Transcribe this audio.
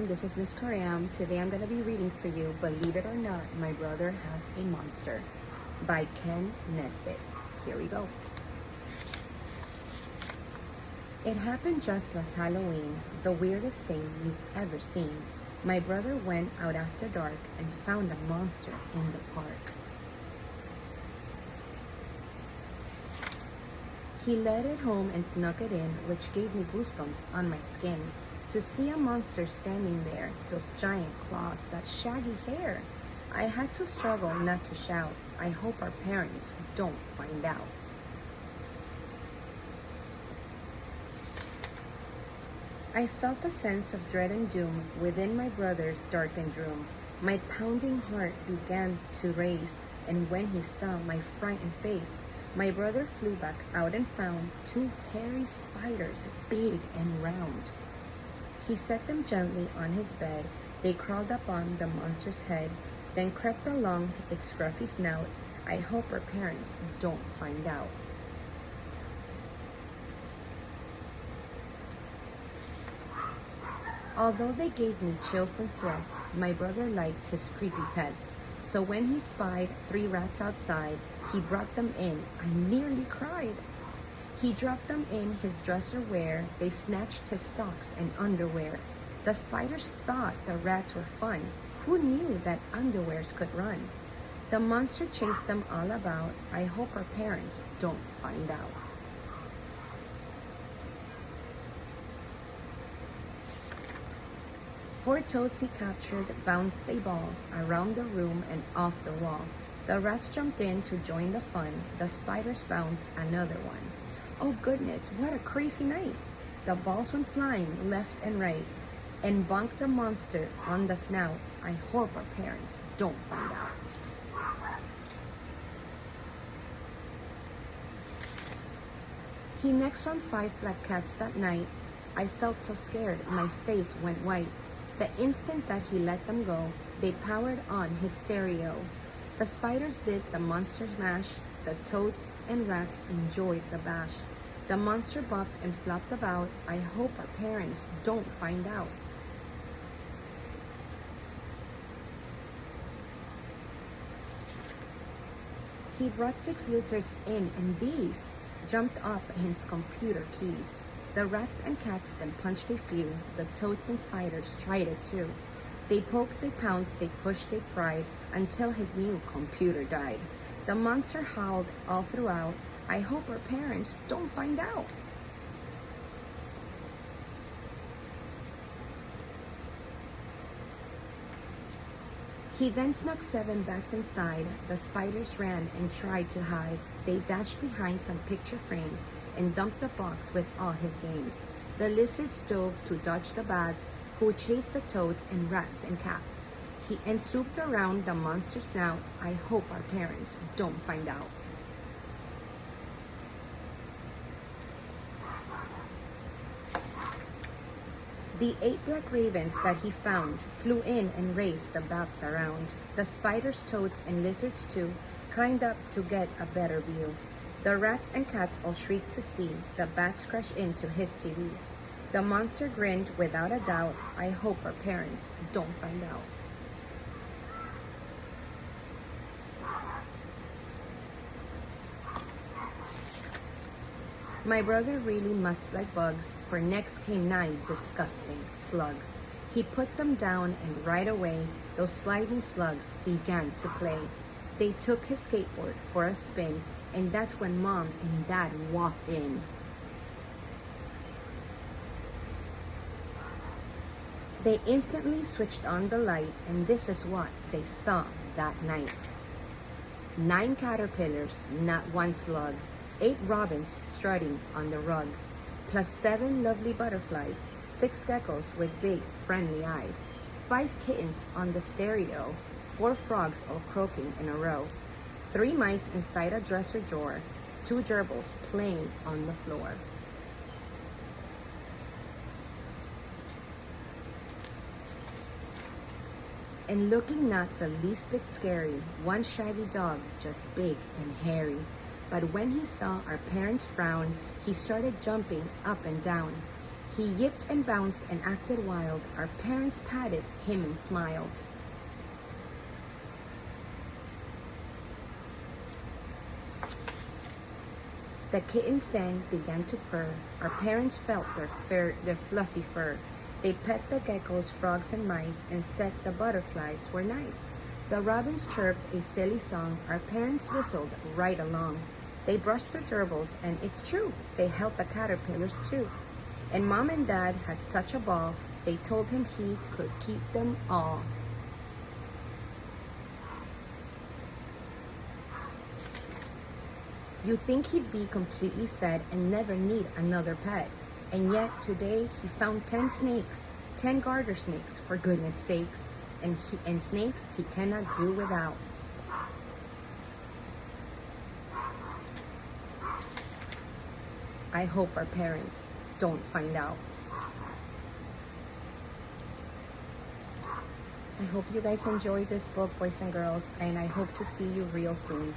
this is Miss Caram. Today I'm going to be reading for you Believe It or Not, My Brother Has a Monster by Kenn Nesbitt. Here we go. It happened just last Halloween, the weirdest thing you've ever seen. My brother went out after dark and found a monster in the park. He led it home and snuck it in, which gave me goosebumps on my skin. To see a monster standing there, those giant claws, that shaggy hair. I had to struggle not to shout. I hope our parents don't find out. I felt a sense of dread and doom within my brother's darkened room. My pounding heart began to race, and when he saw my frightened face, my brother flew back out and found two hairy spiders, big and round. He set them gently on his bed. They crawled up on the monster's head, then crept along its scruffy snout. I hope our parents don't find out. Although they gave me chills and sweats, my brother liked his creepy pets. So when he spied 3 rats outside, he brought them in. I nearly cried. He dropped them in his dresser where they snatched his socks and underwear. The spiders thought the rats were fun. Who knew that underwears could run? The monster chased them all about. I hope our parents don't find out. Four toads he captured bounced a ball around the room and off the wall. The rats jumped in to join the fun. The spiders bounced another one. Oh goodness, what a crazy night. The balls went flying left and right and bonked the monster on the snout. I hope our parents don't find out. He next found 5 black cats that night. I felt so scared, my face went white. The instant that he let them go, they powered on his stereo. The spiders did the monster's mash. The toads and rats enjoyed the bash. The monster bopped and flopped about. I hope our parents don't find out. He brought 6 lizards in, and these jumped up his computer keys. The rats and cats then punched a few. The toads and spiders tried it too. They poked, they pounced, they pushed, they pried, until his new computer died. The monster howled all throughout. I hope our parents don't find out. He then snuck 7 bats inside. The spiders ran and tried to hide. They dashed behind some picture frames and dumped the box with all his games. The lizards dove to dodge the bats, who chased the toads and rats and cats. He swooped around the monster's snout. I hope our parents don't find out. The 8 black ravens that he found flew in and raced the bats around. The spiders, toads, and lizards too climbed up to get a better view. The rats and cats all shrieked to see the bats crash into his TV. The monster grinned without a doubt. I hope our parents don't find out. My brother really must like bugs, for next came 9 disgusting slugs. He put them down, and right away, those slimy slugs began to play. They took his skateboard for a spin, and that's when Mom and Dad walked in. They instantly switched on the light, and this is what they saw that night. 9 caterpillars, not 1 slug. 8 robins strutting on the rug, plus 7 lovely butterflies, 6 geckos with big, friendly eyes, 5 kittens on the stereo, 4 frogs all croaking in a row, 3 mice inside a dresser drawer, 2 gerbils playing on the floor. And looking not the least bit scary, 1 shaggy dog, just big and hairy. But when he saw our parents frown, he started jumping up and down. He yipped and bounced and acted wild. Our parents patted him and smiled. The kittens then began to purr. Our parents felt their fluffy fur. They pet the geckos, frogs, and mice, and said the butterflies were nice. The robins chirped a silly song. Our parents whistled right along. They brushed the gerbils, and it's true, they helped the caterpillars too. And Mom and Dad had such a ball, they told him he could keep them all. You'd think he'd be completely sad and never need another pet. And yet today he found 10 snakes, 10 garter snakes, for goodness sakes. And snakes he cannot do without. I hope our parents don't find out. I hope you guys enjoyed this book, boys and girls, and I hope to see you real soon.